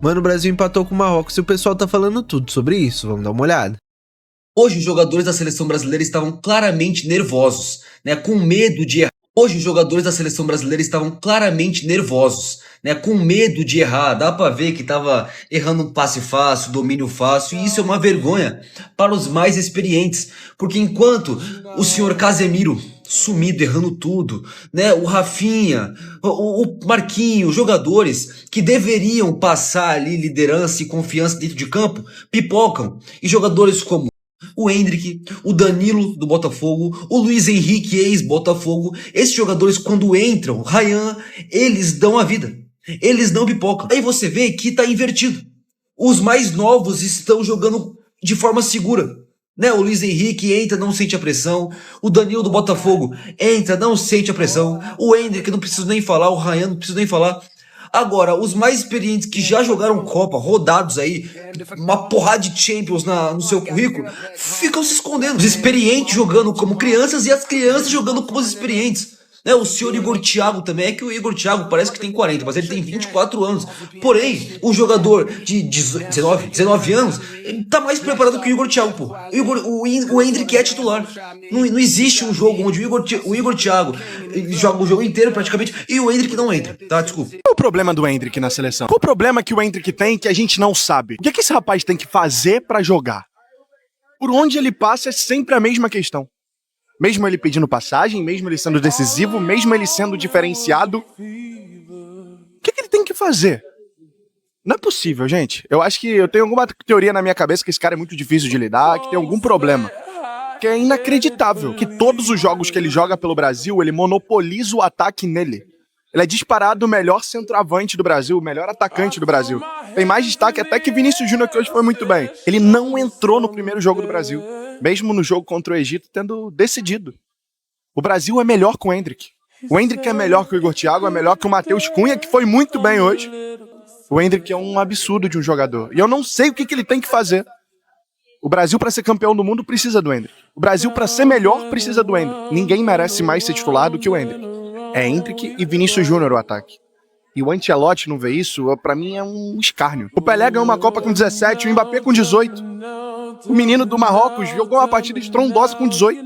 Mano, o Brasil empatou com o Marrocos e o pessoal tá falando tudo sobre isso. Vamos dar uma olhada. Hoje os jogadores da seleção brasileira estavam claramente nervosos, né, com medo de errar. Hoje os jogadores da seleção brasileira estavam claramente nervosos, né, com medo de errar. Dá pra ver que tava errando um passe fácil, domínio fácil, e isso é uma vergonha para os mais experientes, porque enquanto o senhor Casemiro sumido, errando tudo, né? O Rafinha, o Marquinhos, jogadores que deveriam passar ali liderança e confiança dentro de campo, pipocam. E jogadores como o Endrick, o Danilo do Botafogo, o Luiz Henrique ex-Botafogo, esses jogadores quando entram, Ryan, eles dão a vida. Eles não pipocam. Aí você vê que tá invertido. Os mais novos estão jogando de forma segura. Né? O Luiz Henrique entra, não sente a pressão. O Danilo do Botafogo entra, não sente a pressão. O Endrick, não preciso nem falar. O Ryan, não preciso nem falar. Agora, os mais experientes que já jogaram Copa, rodados aí, uma porrada de Champions no seu currículo, ficam se escondendo. Os experientes jogando como crianças e as crianças jogando como os experientes. Né, o senhor Igor Thiago também, é que o Igor Thiago parece que tem 40, mas ele tem 24 anos. Porém, um jogador de 19 anos, ele tá mais preparado que o Igor Thiago, pô. O Endrick é titular. Não existe um jogo onde o Igor Thiago joga o jogo inteiro praticamente e o Endrick não entra, tá? Desculpa. Qual é o problema do Endrick na seleção? Qual o problema que o Endrick tem que a gente não sabe? O que esse rapaz tem que fazer pra jogar? Por onde ele passa é sempre a mesma questão. Mesmo ele pedindo passagem, mesmo ele sendo decisivo, mesmo ele sendo diferenciado, o que ele tem que fazer? Não é possível, gente. Eu acho que eu tenho alguma teoria na minha cabeça que esse cara é muito difícil de lidar, que tem algum problema. Que é inacreditável que todos os jogos que ele joga pelo Brasil, ele monopoliza o ataque nele. Ele é disparado o melhor centroavante do Brasil, o melhor atacante do Brasil. Tem mais destaque até que Vinícius Júnior, que hoje foi muito bem. Ele não entrou no primeiro jogo do Brasil, mesmo no jogo contra o Egito, tendo decidido. O Brasil é melhor com o Endrick. O Endrick é melhor que o Igor Thiago, é melhor que o Matheus Cunha, que foi muito bem hoje. O Endrick é um absurdo de um jogador. E eu não sei o que ele tem que fazer. O Brasil, para ser campeão do mundo, precisa do Endrick. O Brasil, para ser melhor, precisa do Endrick. Ninguém merece mais ser titular do que o Endrick. É Endrick e Vinícius Júnior o ataque. E o Ancelotti não vê isso, pra mim é um escárnio. O Pelé ganhou uma Copa com 17, o Mbappé com 18. O menino do Marrocos jogou uma partida estrondosa com 18.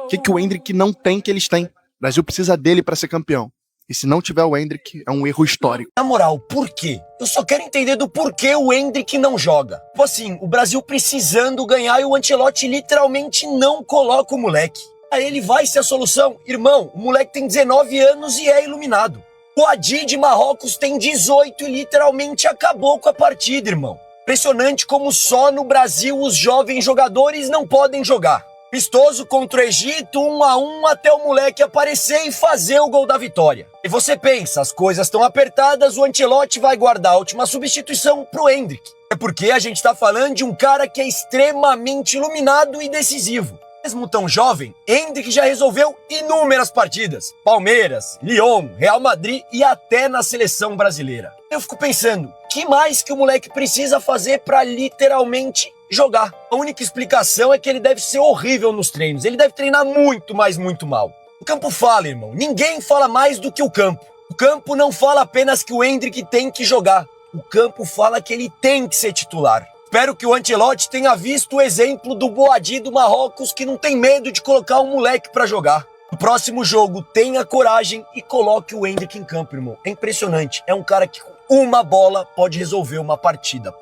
O que o Endrick não tem que eles têm? O Brasil precisa dele pra ser campeão. E se não tiver o Endrick, é um erro histórico. Na moral, por quê? Eu só quero entender do porquê o Endrick não joga. Tipo assim, o Brasil precisando ganhar e o Ancelotti literalmente não coloca o moleque. Aí ele vai ser a solução. Irmão, o moleque tem 19 anos e é iluminado. O Adi de Marrocos tem 18 e literalmente acabou com a partida, irmão. Impressionante como só no Brasil os jovens jogadores não podem jogar. Vistoso contra o Egito, 1-1 até o moleque aparecer e fazer o gol da vitória. E você pensa, as coisas estão apertadas, o Ancelotti vai guardar a última substituição pro Endrick. É porque a gente tá falando de um cara que é extremamente iluminado e decisivo. Mesmo tão jovem, Endrick já resolveu inúmeras partidas. Palmeiras, Lyon, Real Madrid e até na seleção brasileira. Eu fico pensando, que mais que o moleque precisa fazer pra literalmente jogar? A única explicação é que ele deve ser horrível nos treinos. Ele deve treinar muito, mas muito mal. O campo fala, irmão. Ninguém fala mais do que o campo. O campo não fala apenas que o Endrick tem que jogar. O campo fala que ele tem que ser titular. Espero que o Ancelotti tenha visto o exemplo do Boadi do Marrocos, que não tem medo de colocar um moleque pra jogar. No próximo jogo, tenha coragem e coloque o Endrick em campo, irmão. É impressionante. É um cara que com uma bola pode resolver uma partida.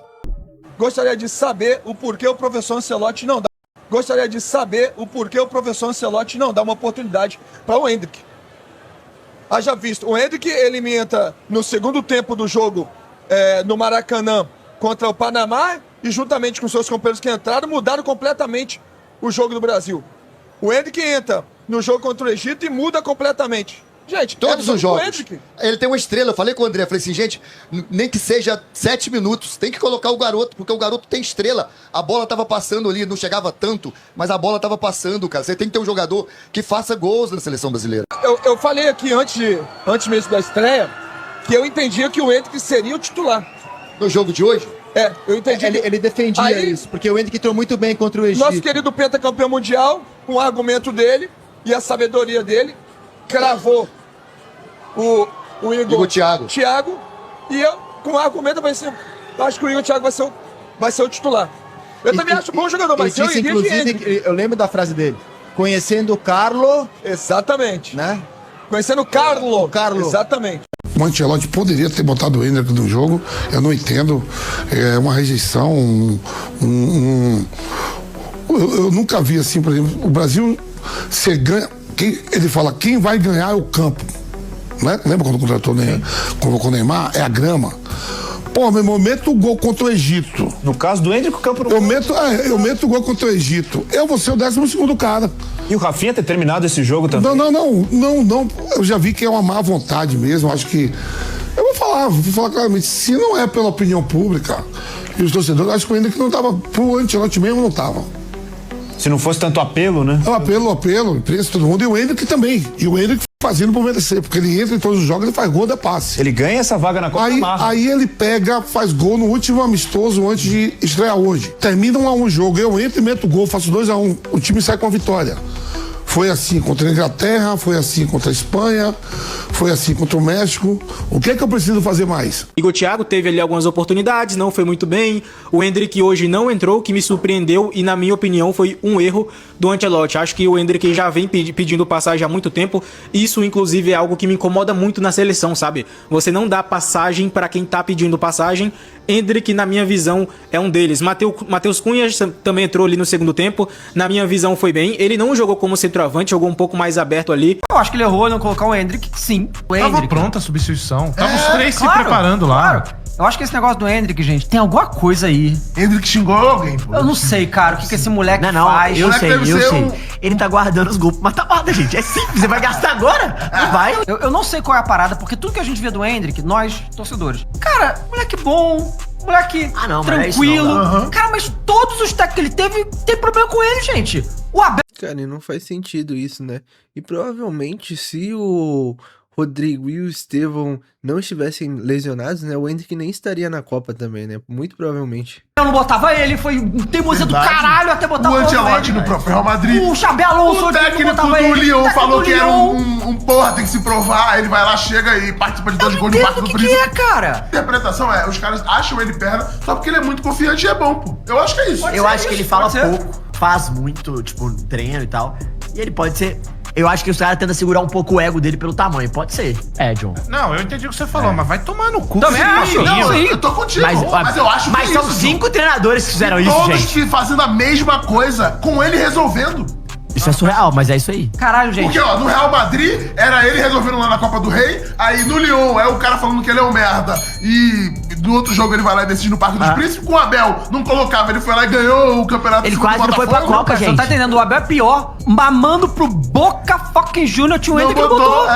Gostaria de saber o porquê o professor Ancelotti não dá. Gostaria de saber o porquê o professor Ancelotti não dá uma oportunidade para o Endrick. Haja visto, o Endrick ele entra no segundo tempo do jogo no Maracanã contra o Panamá e juntamente com seus companheiros que entraram, mudaram completamente o jogo do Brasil. O Endrick entra no jogo contra o Egito e muda completamente. Gente, todos os jogos. Ele tem uma estrela. Eu falei com o André, falei assim, gente, nem que seja 7 minutos, tem que colocar o garoto, porque o garoto tem estrela. A bola tava passando ali, não chegava tanto, mas a bola tava passando, cara. Você tem que ter um jogador que faça gols na seleção brasileira. Eu falei aqui antes mesmo da estreia que eu entendia que o Endrick seria o titular. No jogo de hoje? Eu entendi. Ele defendia isso, porque o Endrick entrou muito bem contra o Egito. Nosso querido pentacampeão mundial, com o argumento dele e a sabedoria dele, cravou o Igor Thiago. E eu, com o argumento, eu falei assim, eu acho que o Igor Thiago vai ser o titular. Eu também acho bom jogador, mas eu iria de Endrick. Eu lembro da frase dele. Conhecendo o Carlo... Exatamente. Né? Conhecendo o Carlo. Carlo. Exatamente. O Ancelotti poderia ter botado o Endrick no jogo, eu não entendo, é uma rejeição, eu nunca vi assim, por exemplo, o Brasil, você ganha, ele fala, quem vai ganhar é o campo, né? Lembra quando convocou o Neymar? É a grama. Pô, meu irmão, eu meto o gol contra o Egito. No caso do Endrick, o campo não... Eu meto o gol contra o Egito. Eu vou ser o 12º cara. E o Rafinha ter terminado esse jogo também? Não. Eu já vi que é uma má vontade mesmo. Acho que... Eu vou falar claramente. Se não é pela opinião pública e os torcedores, acho que o Endrick não tava... Pro Ancelotti mesmo não tava. Se não fosse tanto apelo, né? Apelo, preço, todo mundo. E o Endrick também. E o Endrick fazendo por merecer, porque ele entra em todos os jogos, ele faz gol, dá passe. Ele ganha essa vaga na Copa Marra. Aí ele pega, faz gol no último amistoso antes de estrear hoje. Termina 1-1 o jogo, eu entro e meto gol, faço 2-1, o time sai com a vitória. Foi assim contra a Inglaterra, foi assim contra a Espanha, foi assim contra o México. O que é que eu preciso fazer mais? Igor Thiago teve ali algumas oportunidades, não foi muito bem. O Endrick hoje não entrou, o que me surpreendeu e, na minha opinião, foi um erro do Ancelotti. Acho que o Endrick já vem pedindo passagem há muito tempo. Isso, inclusive, é algo que me incomoda muito na seleção, sabe? Você não dá passagem para quem tá pedindo passagem. Endrick, na minha visão, é um deles. Matheus Cunha também entrou ali no segundo tempo. Na minha visão, foi bem. Ele não jogou como centroavante, jogou um pouco mais aberto ali. Eu acho que ele errou em não colocar o Endrick, sim. O Endrick. Tava pronta a substituição. Tava os três se preparando lá. Claro. Eu acho que esse negócio do Endrick, gente, tem alguma coisa aí. Endrick xingou alguém, pô. Eu não sei, cara, o que esse moleque faz. Eu sei. Ele tá guardando os gols pra mata-mata, gente. É simples, você vai gastar agora? Não vai. Eu não sei qual é a parada, porque tudo que a gente vê do Endrick, nós, torcedores, cara, moleque bom, moleque tranquilo. Cara, mas todos os técnicos que ele teve, tem problema com ele, gente. O Abel... Cara, e não faz sentido isso, né? E provavelmente se o Rodrigo e o Estevão não estivessem lesionados, né? O Endrick nem estaria na Copa também, né? Muito provavelmente. Eu não botava ele, foi um teimosia do caralho até botar o Ancelotti no próprio Real Madrid. O Xabi Alonso, o técnico do Lyon falou que era um porra, tem que se provar. Ele vai lá, chega e participa de 2 gols de parte do Príncipe. O que é, cara? A interpretação é, os caras acham ele perna só porque ele é muito confiante e é bom, pô. Eu acho que é isso. Eu acho que ele fala pouco, faz muito, tipo, treino e tal. E ele pode ser... Eu acho que os caras tentam segurar um pouco o ego dele pelo tamanho. Pode ser. John. Não, eu entendi o que você falou, mas vai tomar no cu. Também acho. Não, eu tô contigo. Mas eu acho que Mas são 5 treinadores que fizeram isso, gente. Todos fazendo a mesma coisa, com ele resolvendo. Isso é surreal, mas é isso aí. Caralho, gente. Porque, ó, no Real Madrid, era ele resolvendo lá na Copa do Rei. Aí no Lyon, é o cara falando que ele é um merda. E do outro jogo ele vai lá e decide no Parque dos Príncipes. Com o Abel, não colocava. Ele foi lá e ganhou o campeonato. Ele quase não foi pra Copa, gente. Você não tá entendendo? O Abel é pior. Mamando pro Boca fucking Junior, tinha o Endrick que não botou.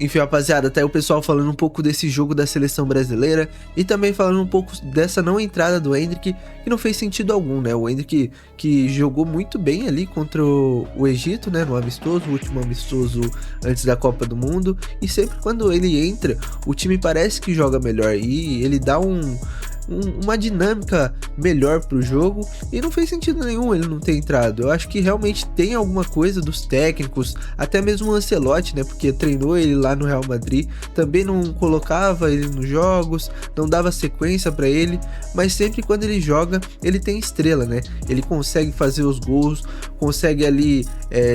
Enfim, rapaziada, até o pessoal falando um pouco desse jogo da seleção brasileira e também falando um pouco dessa não entrada do Endrick, que não fez sentido algum, né? O Endrick que jogou muito bem ali contra o Egito, né? No amistoso, o último amistoso antes da Copa do Mundo. E sempre quando ele entra, o time parece que joga melhor e ele dá uma dinâmica melhor pro jogo e não fez sentido nenhum ele não ter entrado. Eu acho que realmente tem alguma coisa dos técnicos, até mesmo o Ancelotti, né, porque treinou ele lá no Real Madrid, também não colocava ele nos jogos, não dava sequência para ele, mas sempre quando ele joga, ele tem estrela, né, ele consegue fazer os gols, consegue ali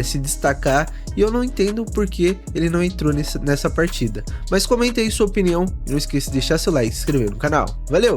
se destacar, e eu não entendo por que ele não entrou nessa partida. Mas comente aí sua opinião, não esqueça de deixar seu like e se inscrever no canal. Valeu!